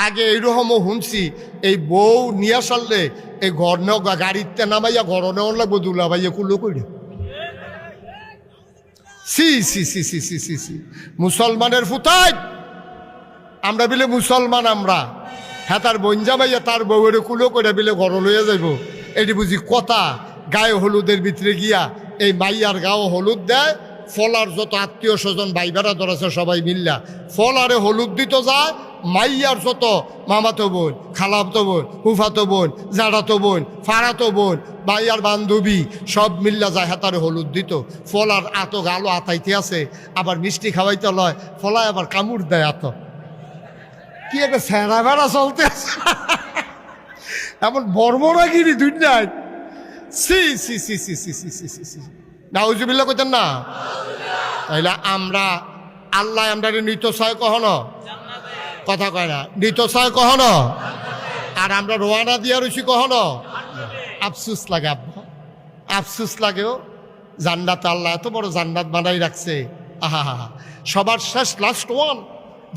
আগে এইরকমও শুনছি, এই বউ নিয়ে আসলে এই ঘর গাড়িতে নামাইয়া ঘর নেওয়ার লাগবো দুলা ভাইয়া কুলো করে। সি সি সি সি সি সি সি মুসলমানের ফুতাই আমরা বিলে মুসলমান, আমরা হ্যাঁ তার বঞ্জা ভাইয়া তার বউয়ের কুলো করে বিলে ঘর লইয়া যাইব। এটি বুঝি কথা। গায়ে হলুদের ভিতরে গিয়া এই মাইয়ার গাও হলুদ দেয়, ফলার যত আত্মীয় স্বজন ভাই বেড়াদর আছে সবাই মিল্লা ফলারে হলুদ দিত যায়। মাইয়ার যত মামাতো বোন, খালাতো বোন, ফুফাতো বোন, জাড়াতো বোন, ফাড়াতো বোন, মাইয়ার বান্ধবী সব মিল্লা যায় হাতারে হলুদ দিত। ফলার আত গালো আতাইতে আছে, আবার মিষ্টি খাওয়াইতে লয়, ফলায় আবার কামড় দেয় আত। কি একটা সেরা বেড়া চলতে আছে এমন বর্বরাগিরি দুনিয়ায়। সি সি সি সি সি সি সি সি সি নাউজুবিল্লাহ কইতেন না? তাইলে আমরা আল্লাহ আমরা নিত চায় কখনো কথা কয় না, নিত চায় কখনো, আর আমরা রোয়ানা দিয়া রয়েছি কখনো। আফসুস লাগে আব্বা, আফসুস লাগেও। জান্নাত আল্লাহ এত বড় জান্নাত বানাই রাখছে। আহা হা হা, সবার শেষ লাস্ট ওয়ান,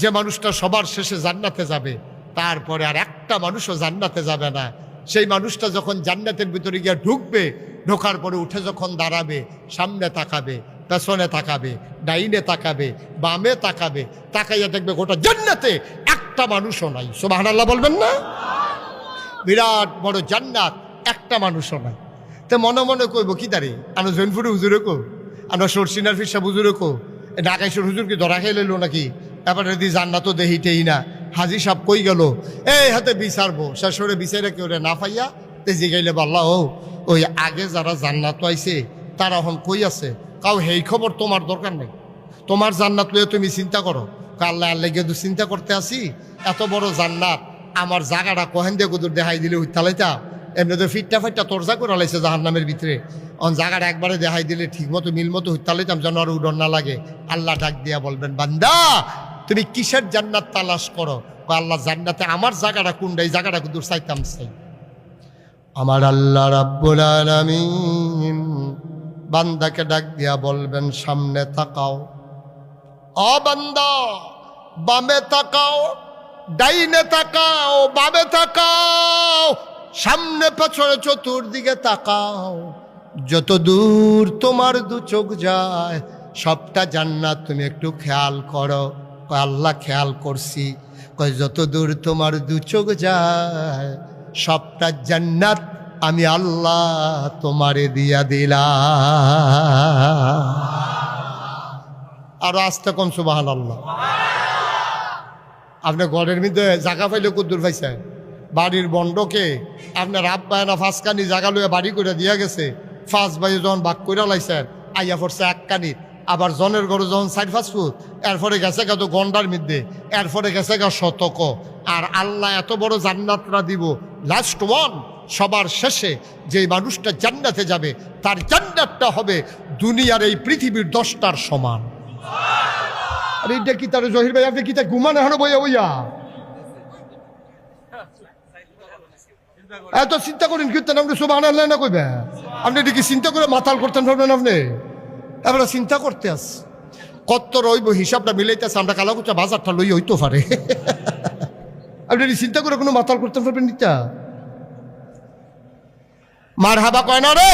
যে মানুষটা সবার শেষে জান্নাতে যাবে, তারপরে আর একটা মানুষও জান্নাতে যাবে না। সেই মানুষটা যখন জান্নাতের ভিতরে গিয়ে ঢুকবে, ঢোকার পরে উঠে যখন দাঁড়াবে, সামনে তাকাবে, পেছনে তাকাবে, ডাইনে তাকাবে, বামে তাকাবে, তাকাইয়া দেখবে গোটা জান্নাতে একটা মানুষও নাই। সুবহানাল্লাহ বলবেন না? বিরাট বড় জান্নাত, একটা মানুষও নাই। তো মনে মনে কইব কি দাঁড়ি আনো জৈনপুরে হুজুরে কো, আনো সরসিনার ফিরসা হুজুরে কো, ঢাকাইশ্বর হুজুর কি ধরা খেয়ে লইল নাকি? এবারে দি জান্নাতও দেহিটেই না। হাজি সাহেব কই গেল, এই হাতে বিচারবো, শেষরে বিচারে কেউ না পাইয়া তে জিগাইলে বললা, ও ওই আগে যারা জান্নাত আইছে তারা এখন কই আছে? কাউ হেই খবর তোমার দরকার নেই, তোমার জান্নাত লইয়া তুমি চিন্তা করো। আল্লাহ আল্লাহ গিয়ে চিন্তা করতে আসি, এত বড় জান্নাত আমার জায়গাটা কহেন দিয়ে কুদুর দেখাই দিলে হইতালাইতা। এমনি তো ফিটটা ফাইটটা তরজা করে লাইছে জাহান্নামের ভিতরে। অন জায়গাটা একবারে দেখাই দিলে ঠিক মতো মিল মতো হইতালাইতাম, যেন আর উডন না লাগে। আল্লাহ ডাক দিয়া বলবেন, বান্দা তুমি কিসের জান্নাত তালাশ করো? আল্লাহ জান্নাতে আমার জায়গাটা কোনটা, এই জায়গাটা কুদুর চাইতাম চাই। আমার আল্লাহ রাব্বুল আলামিন বান্দাকে ডাক দিয়া বলবেন, সামনে তাকাও। ও বান্দা, বামে তাকাও, ডাইনে তাকাও, বামে তাকাও, সামনে পেছনে চতুর্দিকে তাকাও। যত দূর তোমার দু চোখ যায় সবটা জান্নাত, তুমি একটু খেয়াল করো। আল্লাহ খেয়াল করছি। কয় যত দূর তোমার দু চোখ যায় সবটা জান্নাত আমি আল্লাহ তোমারে দিয়া দিলাম। আর আস্তে কোন সুবহানাল্লাহ। আপনি ঘরের মধ্যে জায়গা পাইলে কদ্দুর পাইছেন? বাড়ির বন্ডকে আপনার আব্বায় না ফাঁসকানি জায়গা লইয়া বাড়ি করে দিয়া গেছে। ফাঁস ভাই যখন বাক করে লাইছেন, আইয়া পড়ছে এক কানির। আবার জনের ঘরে যখন 4-5 ফুট, এরপরে গেছে গা তো গন্ডার মধ্যে, এরপরে গেছে গা শতক। আর আল্লাহ এত বড় জান্নাতরা দিব, লাস্ট ওয়ান, সবার শেষে যে মানুষটা জান্নাতে যাবে তার জান্নাতটা হবে দুনিয়ার এই পৃথিবীর 10টার সমান। আর এইটা কি তার জহির ভাই, আপনি কি তা ঘুমান এখনো বইয়া বইয়া এত চিন্তা করেন? কীর্তন আপনি সুবহানাল্লাহ না কইবে? আপনি এটা কি চিন্তা করে মাতাল করতেন ভাবলেন? আপনি এবার চিন্তা করতে আস কত রইব, হিসাবটা মিলাইতেছে। আমরা কালাকুচা বাজারটা লই হইতে পারে। আপনি চিন্তা করে কোনো মাতাল করতে পারবেন নিতা? মার হাবা কয় না রে?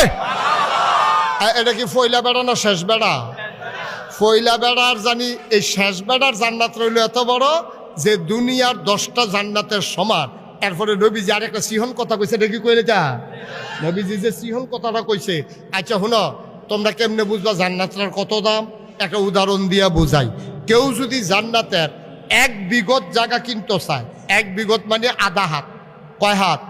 এটা কি ফয়লা বেড়া না শেষ বেড়া? ফয়লা বেড়ার জানি এই শেষ বেড়ার জান্নাত রইল এত বড় যে দুনিয়ার 10টা জান্নাতের সমান। এরপরে নবীজি আর একটা সিহন কথা কইছে, এটা কি কইলে তা? নবীজি যে সিহন কথাটা কইছে, আচ্ছা শুনো, তোমরা কেমনে বুঝবা জান্নাতের কত দাম? একটা উদাহরণ দিয়া বুঝাই। কেউ যদি জান্নাতের 1 বিঘত জায়গা কিনতে চায়, 1 বিঘত মানে আধা হাত, কয় হাত?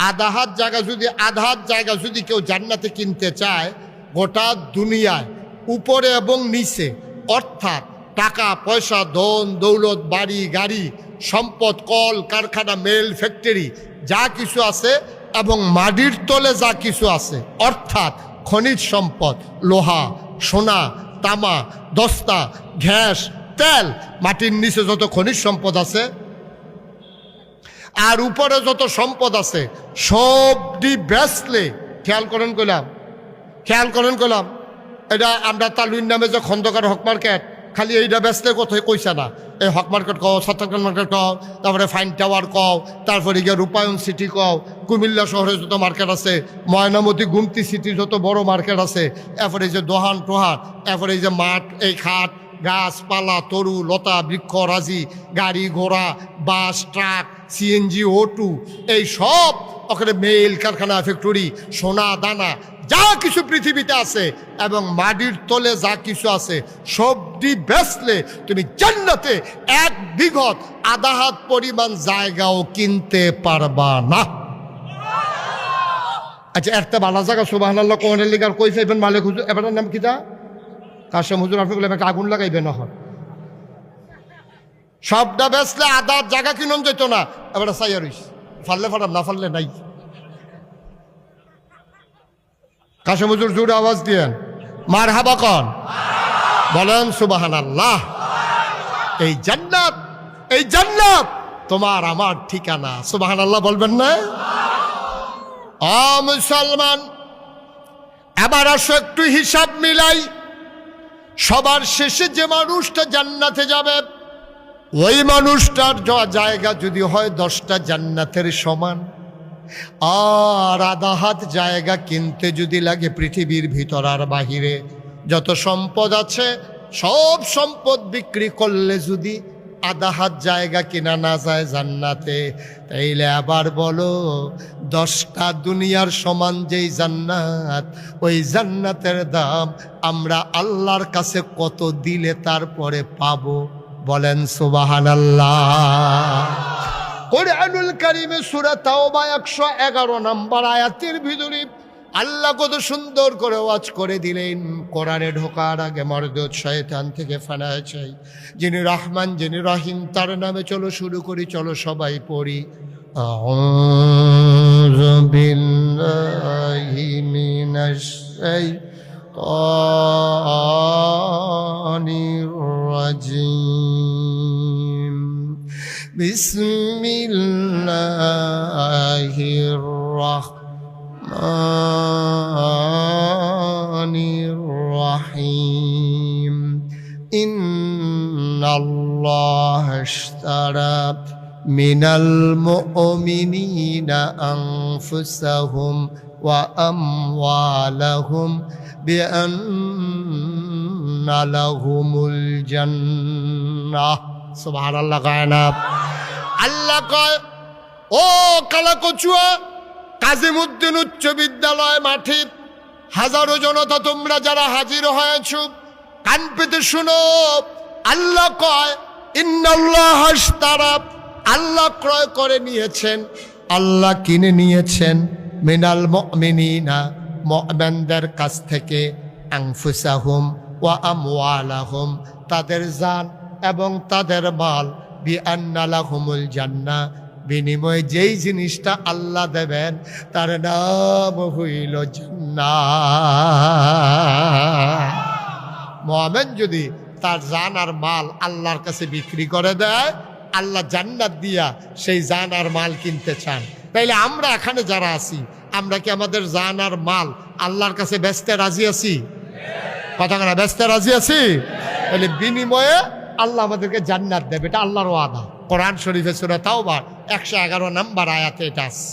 আধা হাত জায়গা যদি, আধা হাত জায়গা যদি কেউ জান্নাতে কিনতে চায়, গোটা দুনিয়ায় উপরে এবং নিচে, অর্থাৎ টাকা পয়সা, ধন দৌলত, বাড়ি গাড়ি, সম্পদ, কল কারখানা, মেল ফ্যাক্টরি যা কিছু আছে, এবং মাটির তলে যা কিছু আছে, অর্থাৎ খনিজ সম্পদ, লোহা, সোনা, তামা, দস্তা, গ্যাস, তেল, মাটির নিচে যত খনিজ সম্পদ আছে আর উপরে যত সম্পদ আছে সবটি বেচলে, খেয়াল করেন কইলাম, খেয়াল করেন কইলাম, এটা আমরা তালুইন নামে যে খন্দকার হক মার্কেট, খালি এইটা বেচলে কোথায় কইছে না, এই হক মার্কেট কও, সত্তরকান মার্কেট কও, তারপরে ফাইন টাওয়ার কও, তারপরে গিয়ে রূপায়ণ সিটি কও, কুমিল্লা শহরে যত মার্কেট আছে, ময়নামতি গুমতি সিটি যত বড় মার্কেট আছে, এরপরে এই যে দোহান টোহান, এরপরে এই যে মাঠ, এই খাট, গাছপালা, তরু লতা, বৃক্ষ রাজি, গাড়ি ঘোড়া, বাস, ট্রাক, সিএনজি, O2, এই সব ওখানে মেল কারখানা, ফ্যাক্টরি, সোনা দানা যা কিছু পৃথিবীতে আছে এবং মাটির তলে যা কিছু আছে সবটি বেচলে তুমি জান্নাতে 1 বিঘত আধা হাত পরিমাণ জায়গাও কিনতে পারবা না। আচ্ছা, একটা ভালো জায়গা সুবহানাল্লাহ কোরআনের লিগার কই পাইবেন মালিক হুজুর? এবারের নাম কিটা? কাশেম হুজুর, আপনি বলে একটা আগুন লাগাইবে না হয় সবটা বেচলে আধা জায়গা কিনুন যেত না। এবারে চাইয়া রইস, ফাললে ফাটাম, না ফাললে নাই। কাশেম হুজুর জোরে আওয়াজ দিয়েন, মারহাবা কন, বলেন সুবহানাল্লাহ। এই জান্নাত, এই জান্নাত তোমার আমার ঠিকানা। সুবহানাল্লাহ বলবেন না? মুসলমান, এবার আসো একটু হিসাব মিলাই। সবার শেষে যে মানুষটা জান্নাতে যাবে ওই মানুষটার জায়গা যদি হয় 10টা জান্নাতের সমান, আর আধা হাত জায়গা কিনতে যদি লাগে পৃথিবীর ভিতর আর বাহিরে যত সম্পদ আছে সব সম্পদ বিক্রি করলে যদি আধা হাত জায়গা কিনা না যায় জান্নাতে, তাইলে আবার বলো 10টা দুনিয়ার সমান যেই জান্নাত, ওই জান্নাতের দাম আমরা আল্লাহর কাছে কত দিলে তারপরে পাবো? বলেন সুবহানাল্লাহ। কোরআনুল কারীমে সূরা তাওবা 111 নম্বর আয়াতের ভিতরে আল্লাহ কত সুন্দর করে ওয়াজ করে দিলেন। কোরআনে ঢোকার আগে মরদুদ শয়তান থেকে ফানা চাই। যিনি রহমান, যিনি রহিম, তার নামে চলো শুরু করি, চলো সবাই পড়ি। আউযু বিল্লাহি মিনাশ শাইতানির রাজিম। বিসমিল্লাহির রাহমানির রাহিম। ইন্নাল্লাহা ইশতারা মিনাল মুমিনিনা আনফুসাহুম ওয়া আমওয়ালাহুম বিআন্না লাহুমুল জান্নাহ। সুবহানাল্লাহ গায়না। আল্লাহ কয়, ও কালাকচুয়া কাজিমউদ্দিন উচ্চ বিদ্যালয় মাঠে হাজারো জনতা তোমরা যারা হাজির হয়েছ, কান পেতে শুনো। আল্লাহ কয়, ইন্নাল্লাহা ইশতারা, আল্লাহ ক্রয় করে নিয়েছেন, আল্লাহ কিনে নিয়েছেন মিনাল মুমিনিনা, মুমিনদের কাছ থেকে, আনফুসাহুম ওয়া আমওয়ালাহুম, তাদের জান এবং তাদের মাল, বিআন্না লাহুমুল জান্নাহ, বিনিময়ে যেই জিনিসটা আল্লাহ দেবেন তার নাম হইল জান্নাত। মুমিন যদি তার জান আর মাল আল্লাহর কাছে বিক্রি করে দেয়, আল্লাহ জান্নাত দিয়া সেই জান আর মাল কিনতে চান। তাইলে আমরা এখানে যারা আছি, আমরা কি আমাদের জান আর মাল আল্লাহর কাছে বেচতে রাজি আছি? কথা না, বেচতে রাজি আছি? তাহলে বিনিময়ে আল্লাহ আমাদেরকে জান্নাত দেবে, এটা আল্লাহর ওয়াদা। কোরআন শরীফে সূরা তাওবা 111 নম্বর আয়াতে এটা আছে।